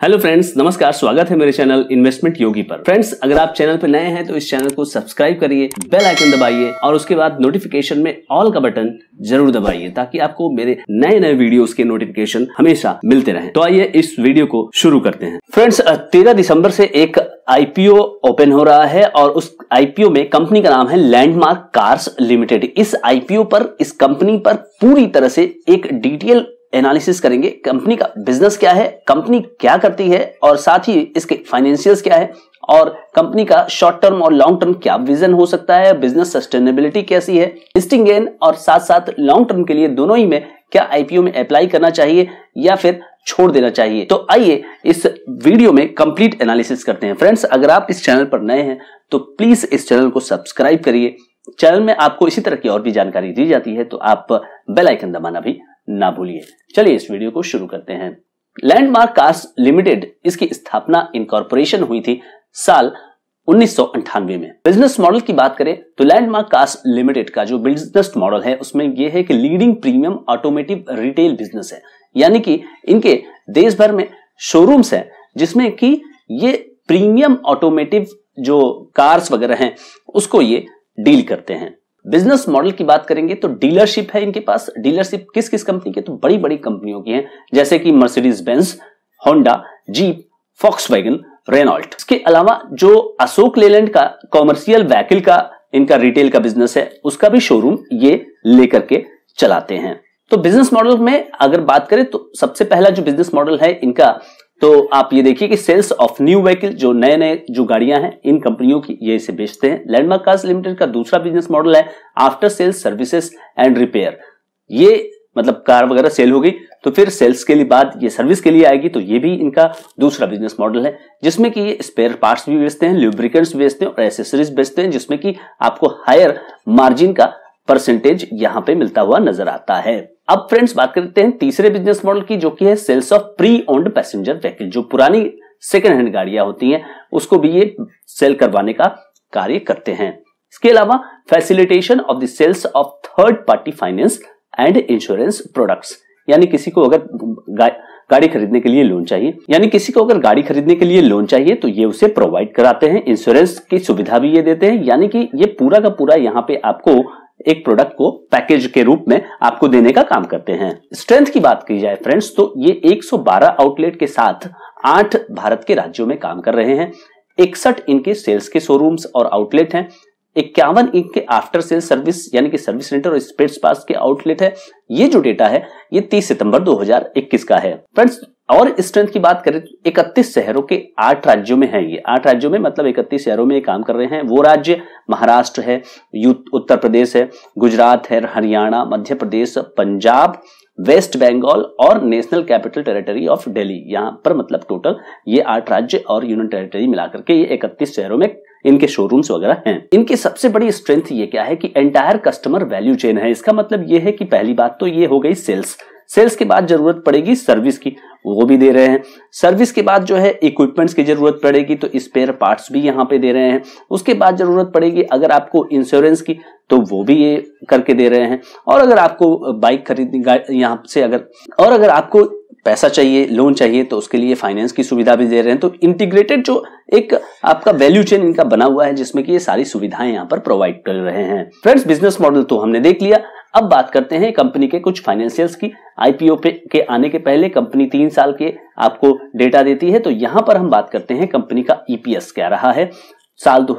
Hello friends, नमस्कार। स्वागत है मेरे चैनल इन्वेस्टमेंट योगी पर। फ्रेंड्स, अगर आप चैनल पर नए हैं तो इस चैनल को सब्सक्राइब करिए, बेल आइकन दबाइए और उसके बाद नोटिफिकेशन में ऑल का बटन जरूर दबाइए ताकि आपको मेरे नए नए वीडियोस के नोटिफिकेशन हमेशा मिलते रहें। तो आइए इस वीडियो को शुरू करते हैं। फ्रेंड्स, 13 दिसंबर से एक आईपीओ ओपन हो रहा है और उस आईपीओ में कंपनी का नाम है लैंडमार्क कार्स लिमिटेड। इस आईपीओ पर, इस कंपनी पर पूरी तरह से एक डिटेल एनालिसिस करेंगे। कंपनी का बिजनेस क्या है, कंपनी क्या करती है और साथ ही इसके फाइनेंशियल्स क्या है और कंपनी का शॉर्ट टर्म और लॉन्ग टर्म क्या विजन हो सकता है, बिजनेस सस्टेनेबिलिटी कैसी है, लिस्टिंग गेन और साथ साथ लॉन्ग टर्म के लिए दोनों ही में क्या आईपीओ में अप्लाई करना चाहिए या फिर छोड़ देना चाहिए। तो आइए इस वीडियो में कंप्लीट एनालिसिस करते हैं। फ्रेंड्स, अगर आप इस चैनल पर नए हैं तो प्लीज इस चैनल को सब्सक्राइब करिए। चैनल में आपको इसी तरह की और भी जानकारी दी जाती है, तो आप बेल आइकन दबाना भी ना भूलिए। चलिए इस वीडियो को शुरू करते हैं। लैंडमार्क कार्स लिमिटेड, इसकी स्थापना इनकॉर्पोरेशन हुई थी साल 1998 में। बिजनेस मॉडल की बात करें तो लैंडमार्क कार्स लिमिटेड का जो बिजनेस मॉडल है उसमें यह है कि leading premium automotive retail business है, यानी कि इनके देश भर में शोरूम्स हैं जिसमें कि ये प्रीमियम ऑटोमेटिव जो कार्स वगैरह हैं उसको ये डील करते हैं। बिजनेस मॉडल की बात करेंगे तो डीलरशिप है इनके पास। डीलरशिप किस किस कंपनी की? तो बड़ी बड़ी कंपनियों की है, जैसे कि Mercedes Benz, Honda, Jeep, Volkswagen, Renault. इसके अलावा जो अशोक लेलैंड का कॉमर्शियल व्हीकल का इनका रिटेल का बिजनेस है उसका भी शोरूम ये लेकर के चलाते हैं। तो बिजनेस मॉडल में अगर बात करें तो सबसे पहला जो बिजनेस मॉडल है इनका, तो आप ये देखिए कि सेल्स ऑफ न्यू व्हीकल, जो नए नए जो गाड़ियां हैं इन कंपनियों की ये इसे बेचते हैं। लैंडमार्क कार्स लिमिटेड का दूसरा बिजनेस मॉडल है after sales services and repair. ये मतलब कार वगैरह सेल हो गई तो फिर सेल्स के लिए बाद ये सर्विस के लिए आएगी, तो ये भी इनका दूसरा बिजनेस मॉडल है जिसमें कि ये स्पेयर पार्ट्स भी बेचते हैं, ल्यूब्रिकेंट्स बेचते हैं और एसेसरीज बेचते हैं, जिसमें कि आपको हायर मार्जिन का परसेंटेज यहां पे मिलता हुआ नजर आता है। अब फ्रेंड्स बात करते हैं तीसरे बिजनेस मॉडल की, जो कि है sales of pre owned passenger vehicle. जो पुरानी सेकेंड हैंड गाड़ियां होती हैं उसको भी ये सेल करवाने का कार्य करते हैं। इसके अलावा facilitation of the sales of third party finance and insurance products, यानी किसी को अगर गाड़ी खरीदने के लिए लोन चाहिए, तो ये उसे प्रोवाइड कराते हैं। इंश्योरेंस की सुविधा भी ये देते हैं, यानी कि ये पूरा का पूरा यहाँ पे आपको एक प्रोडक्ट को पैकेज के रूप में आपको देने का काम करते हैं। स्ट्रेंथ की बात की जाए फ्रेंड्स तो ये 112 आउटलेट के साथ 8 भारत के राज्यों में काम कर रहे हैं। 61 इनके सेल्स के शोरूम्स और आउटलेट हैं। 51 इनके आफ्टर सेल्स सर्विस यानी कि सर्विस सेंटर और स्पेयर पार्ट्स के आउटलेट है। ये जो डेटा है ये 30 सितंबर 2021 का है। फ्रेंड्स, और स्ट्रेंथ की बात करें तो 31 शहरों के 8 राज्यों में है। ये 8 राज्यों में मतलब 31 शहरों में ये काम कर रहे हैं। वो राज्य महाराष्ट्र है, उत्तर प्रदेश है, गुजरात है, हरियाणा, मध्य प्रदेश, पंजाब, वेस्ट बंगाल और national capital territory of Delhi. यहां पर मतलब टोटल ये 8 राज्य और यूनियन टेरिटरी मिलाकर के ये 31 शहरों में इनके शोरूम्स वगैरह हैं। इनकी सबसे बड़ी स्ट्रेंथ ये क्या है कि एंटायर कस्टमर वैल्यू चेन है। इसका मतलब ये है कि पहली बात तो ये हो गई सेल्स के बाद जरूरत पड़ेगी सर्विस की, वो भी दे रहे हैं। सर्विस के बाद जो है इक्विपमेंट्स की जरूरत पड़ेगी तो स्पेयर पार्ट्स भी यहाँ पे दे रहे हैं। उसके बाद जरूरत पड़ेगी अगर आपको इंश्योरेंस की तो वो भी ये करके दे रहे हैं। और अगर आपको बाइक खरीदनी यहाँ से अगर आपको पैसा चाहिए, लोन चाहिए तो उसके लिए फाइनेंस की सुविधा भी दे रहे हैं। तो इंटीग्रेटेड जो एक आपका वैल्यू चेन इनका बना हुआ है जिसमें कि ये सारी सुविधाएं यहाँ पर प्रोवाइड कर रहे हैं। फ्रेंड्स, बिजनेस मॉडल तो हमने देख लिया। अब बात करते हैं कंपनी के कुछ फाइनेंशियल्स की। आईपीओ के आने के पहले कंपनी 3 साल के आपको डेटा देती है, तो यहां पर हम बात करते हैं कंपनी का ईपीएस क्या रहा है।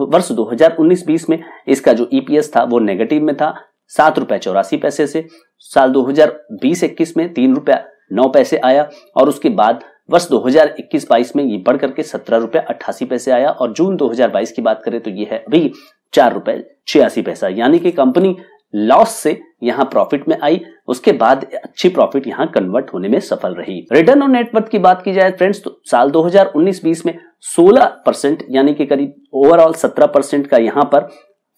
वर्ष 2019-20 में इसका जो ईपीएस था वो नेगेटिव में था, 7.84 से। साल 2020-21 में 3.09 आया और उसके बाद वर्ष 2021-22 में ये बढ़ करके 17.88 आया और जून 2022 की बात करें तो ये है अभी 4.86, यानी कि कंपनी लॉस से यहां प्रॉफिट में आई, उसके बाद अच्छी प्रॉफिट यहां कन्वर्ट होने में सफल रही। रिटर्न ऑन नेटवर्थ की बात की जाए फ्रेंड्स तो साल 2019-20 में 16% यानी कि करीब ओवरऑल 17% का यहां पर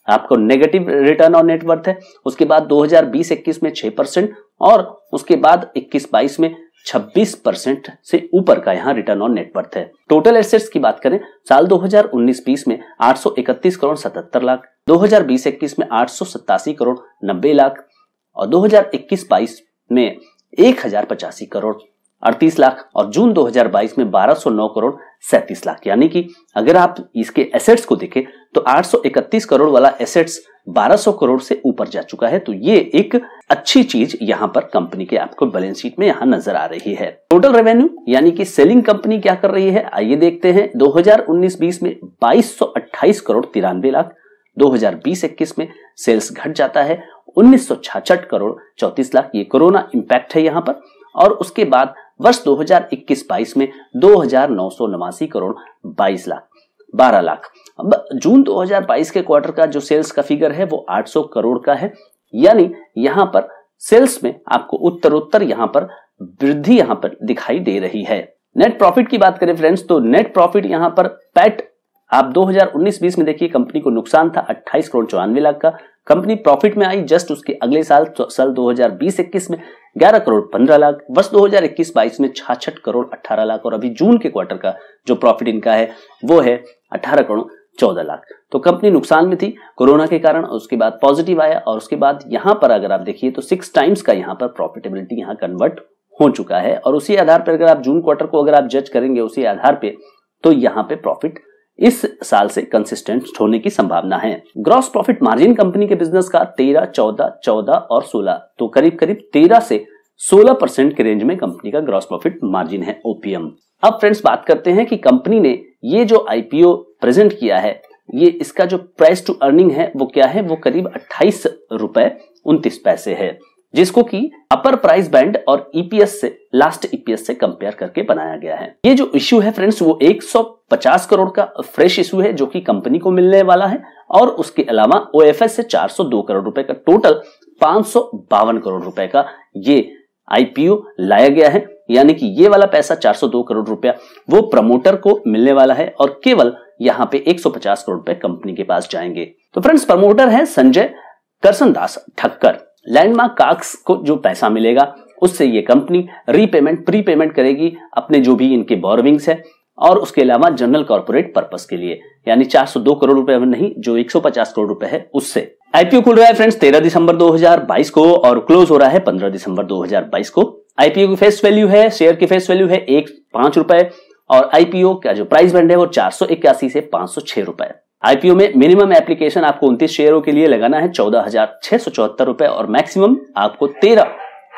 आपको नेगेटिव रिटर्न ऑन नेटवर्थ है। उसके बाद 2020-21 में 6% और उसके बाद 21-22 में 26% से ऊपर का यहां रिटर्न ऑन नेटवर्थ है। टोटल एसेट्स की बात करें साल 2019-20 में 831 करोड़ 77 लाख, 2020-21 में 887 करोड़ 90 लाख और 2021-22 में 1085 करोड़ 38 लाख और जून 2022 में 1209 करोड़ 37 लाख। यानी कि अगर आप इसके एसेट्स को देखें तो 831 करोड़ वाला एसेट्स 1200 करोड़ से ऊपर जा चुका है। तो ये एक अच्छी चीज यहां पर कंपनी के आपको बैलेंस शीट में यहां नजर आ रही है। टोटल रेवेन्यू यानी कि सेलिंग कंपनी क्या कर रही है, आइए देखते हैं। 2019-20 में 2228 करोड़ 93 लाख, 2020-21 में सेल्स घट जाता है 1966 करोड़ 34 लाख। ये कोरोना इंपैक्ट है यहां पर। और उसके बाद वर्ष 2021-22 में 2989 करोड़ 22 लाख 12 लाख। अब जून 2022 के क्वार्टर का जो सेल्स का फिगर है वो 800 करोड़ का है। यानी यहां पर सेल्स में आपको उत्तरोत्तर यहां पर वृद्धि यहां पर दिखाई दे रही है। नेट प्रॉफिट की बात करें फ्रेंड्स तो नेट प्रॉफिट यहां पर पैट आप 2019-20 में देखिए कंपनी को नुकसान था 28 करोड़ 94 लाख का। कंपनी प्रॉफिट में आई जस्ट उसके अगले साल 2020-21 में 11 करोड़ 15 लाख। वर्ष 2021-22 में 66 करोड़ 18 लाख और अभी जून के क्वार्टर का जो प्रॉफिट इनका है वो है 18 करोड़ 14 लाख। तो कंपनी नुकसान में थी कोरोना के कारण, उसके बाद पॉजिटिव आया और उसके बाद यहां पर अगर आप देखिए तो 6 टाइम्स का यहां पर प्रॉफिटेबिलिटी यहां कन्वर्ट हो चुका है। और उसी आधार पर अगर आप जून क्वार्टर को अगर आप जज करेंगे उसी आधार पे तो यहां पे प्रॉफिट इस साल से कंसिस्टेंट होने की संभावना है। ग्रॉस प्रॉफिट मार्जिन कंपनी के बिजनेस का 13, 14, 14 और 16 तो करीब करीब 13 से 16% के रेंज में कंपनी का ग्रॉस प्रॉफिट मार्जिन है OPM। अब फ्रेंड्स बात करते हैं कि कंपनी ने ये जो IPO प्रेजेंट किया है ये इसका जो प्राइस टू अर्निंग है वो क्या है, वो करीब 28 रुपए 29 पैसे है, जिसको कि अपर प्राइस बैंड और EPS से लास्ट EPS से कंपेयर करके बनाया गया है। ये जो इश्यू है फ्रेंड्स वो 150 करोड़ का फ्रेश इश्यू है जो कि कंपनी को मिलने वाला है और उसके अलावा OFS से 402 करोड़ रुपए का टोटल 552 करोड़ रुपए का ये IPO लाया गया है। यानी कि ये वाला पैसा 402 करोड़ रुपया वो प्रमोटर को मिलने वाला है और केवल यहाँ पे 150 करोड़ रुपए कंपनी के पास जाएंगे। तो फ्रेंड्स प्रमोटर है संजय करसनदास ठक्कर। लैंडमार्क कार्क्स को जो पैसा मिलेगा उससे ये कंपनी रीपेमेंट प्रीपेमेंट करेगी अपने जो भी इनके बोरोविंग्स है और उसके अलावा जनरल कॉर्पोरेट पर्पस के लिए, यानी 402 करोड़ रुपए नहीं जो 150 करोड़ रुपए है उससे। IPO खुल रहा है फ्रेंड्स 13 दिसंबर 2022 को और क्लोज हो रहा है 15 दिसंबर 2022 को। IPO की फेस वैल्यू है, शेयर की फेस वैल्यू है 5 रुपए और IPO का जो प्राइस बैंड है वो 481 से 506 रुपए। IPO में मिनिमम एप्लीकेशन आपको 29 शेयरों के लिए लगाना है 14,674 रुपए और मैक्सिमम आपको 13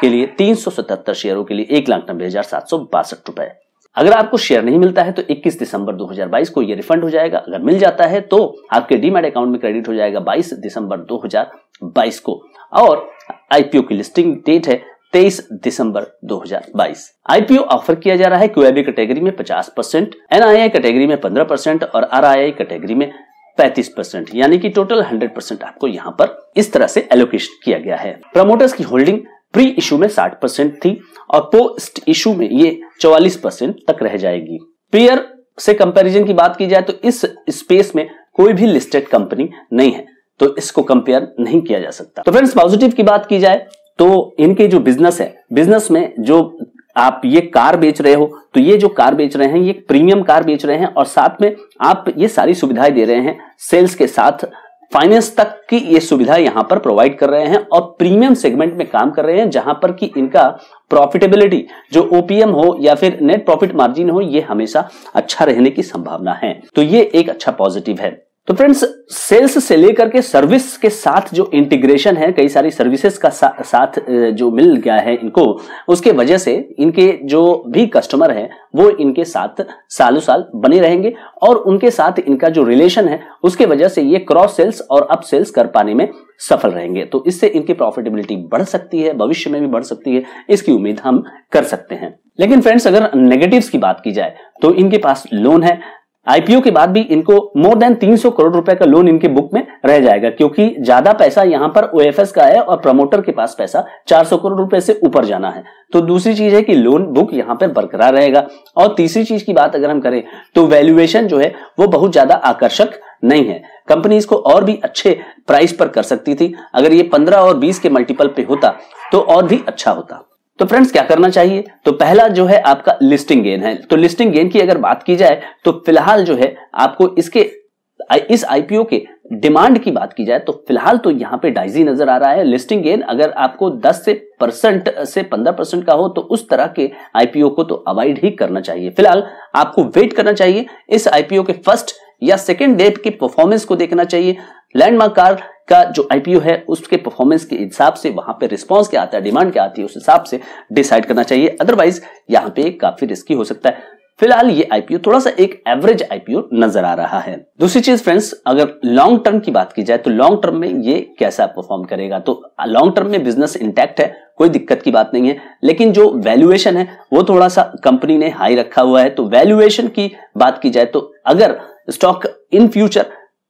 के लिए 377 शेयरों के लिए 1,90,762 रुपए। अगर आपको शेयर नहीं मिलता है तो 21 दिसंबर 2022 को ये रिफंड हो जाएगा। अगर मिल जाता है तो आपके डीमैट अकाउंट में क्रेडिट हो जाएगा 22 दिसंबर 2022 को और IPO की लिस्टिंग डेट है 23 दिसंबर 2022। IPO ऑफर किया जा रहा है QIB कैटेगरी में 50%, NII कैटेगरी में 15% और RII कैटेगरी में 35%, यानी कि टोटल 100% आपको यहाँ पर इस तरह से एलोकेशन किया गया है। प्रमोटर्स की होल्डिंग प्री इशू में 60% थी और पोस्ट इशू में ये 44% तक रह जाएगी। पीयर से कंपैरिजन की बात की जाए तो इस स्पेस में कोई भी लिस्टेड कंपनी नहीं है तो इसको कंपेयर नहीं किया जा सकता। तो फ्रेंड्स पॉजिटिव की बात की जाए तो इनके जो बिजनेस है, बिजनेस में जो आप ये कार बेच रहे हो तो ये जो कार बेच रहे हैं ये प्रीमियम कार बेच रहे हैं और साथ में आप ये सारी सुविधाएं दे रहे हैं, सेल्स के साथ फाइनेंस तक की ये सुविधा यहां पर प्रोवाइड कर रहे हैं और प्रीमियम सेगमेंट में काम कर रहे हैं जहां पर कि इनका प्रॉफिटेबिलिटी जो OPM हो या फिर नेट प्रॉफिट मार्जिन हो ये हमेशा अच्छा रहने की संभावना है। तो ये एक अच्छा पॉजिटिव है। तो फ्रेंड्स सेल्स से लेकर के सर्विस के साथ जो इंटीग्रेशन है, कई सारी सर्विसेज का साथ जो मिल गया है इनको, उसके वजह से इनके जो भी कस्टमर है वो इनके साथ सालों साल बने रहेंगे और उनके साथ इनका जो रिलेशन है उसके वजह से ये क्रॉस सेल्स और अप सेल्स कर पाने में सफल रहेंगे। तो इससे इनकी प्रॉफिटेबिलिटी बढ़ सकती है, भविष्य में भी बढ़ सकती है, इसकी उम्मीद हम कर सकते हैं। लेकिन फ्रेंड्स अगर नेगेटिव्स की बात की जाए तो इनके पास लोन है। IPO के बाद भी इनको मोर देन 300 करोड़ रुपए का लोन इनके बुक में रह जाएगा क्योंकि ज्यादा पैसा यहां पर OFS का है और प्रमोटर के पास पैसा 400 करोड़ रुपए से ऊपर जाना है। तो दूसरी चीज है कि लोन बुक यहां पर बरकरार रहेगा और तीसरी चीज की बात अगर हम करें तो वैल्यूएशन जो है वो बहुत ज्यादा आकर्षक नहीं है। कंपनी इसको और भी अच्छे प्राइस पर कर सकती थी, अगर ये 15 और 20 के मल्टीपल पे होता तो और भी अच्छा होता। तो फ्रेंड्स क्या करना चाहिए, तो पहला जो है आपका लिस्टिंग गेन है। तो लिस्टिंग गेन की अगर बात की जाए तो फिलहाल जो है आपको इस IPO के डिमांड की बात की जाए तो फिलहाल तो यहाँ पे डाइजी नजर आ रहा है। लिस्टिंग गेन अगर आपको 10 से 15% का हो तो उस तरह के आईपीओ को तो अवॉइड ही करना चाहिए। फिलहाल आपको वेट करना चाहिए, इस आईपीओ के फर्स्ट या सेकेंड डे के परफॉर्मेंस को देखना चाहिए। लैंडमार्क कार का जो आईपीओ है उसके परफॉर्मेंस के हिसाब से वहां पे रिस्पांस क्या आता है, डिमांड क्या आती है, उस हिसाब से डिसाइड करना चाहिए। अदरवाइज यहां पे काफी रिस्की हो सकता है। फिलहाल ये आईपीओ थोड़ा सा एक एवरेज आईपीओ नजर आ रहा है। दूसरी चीज फ्रेंड्स, अगर लॉन्ग टर्म की बात की जाए तो लॉन्ग टर्म में ये कैसा परफॉर्म करेगा, तो लॉन्ग टर्म में बिजनेस इंटैक्ट है, कोई दिक्कत की बात नहीं है, लेकिन जो वैल्यूएशन है वो थोड़ा सा कंपनी ने हाई रखा हुआ है। तो वैल्यूएशन की बात की जाए तो अगर स्टॉक इन फ्यूचर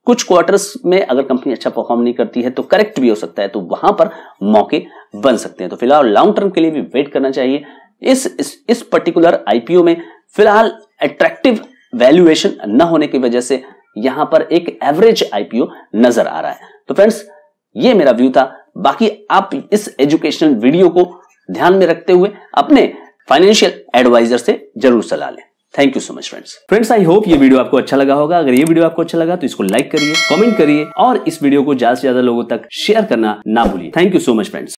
कुछ क्वार्टर्स में अगर कंपनी अच्छा परफॉर्म नहीं करती है तो करेक्ट भी हो सकता है, तो वहां पर मौके बन सकते हैं। तो फिलहाल लॉन्ग टर्म के लिए भी वेट करना चाहिए। इस पर्टिकुलर आईपीओ में फिलहाल अट्रैक्टिव वैल्यूएशन न होने की वजह से यहां पर एक एवरेज आईपीओ नजर आ रहा है। तो फ्रेंड्स ये मेरा व्यू था। बाकी आप इस एजुकेशनल वीडियो को ध्यान में रखते हुए अपने फाइनेंशियल एडवाइजर से जरूर सलाह लें। Thank you so much friends, I hope ये वीडियो आपको अच्छा लगा होगा। अगर ये वीडियो आपको अच्छा लगा तो इसको लाइक करिए, कमेंट करिए और इस वीडियो को ज्यादा से ज्यादा लोगों तक शेयर करना ना भूलिए। Thank you so much friends.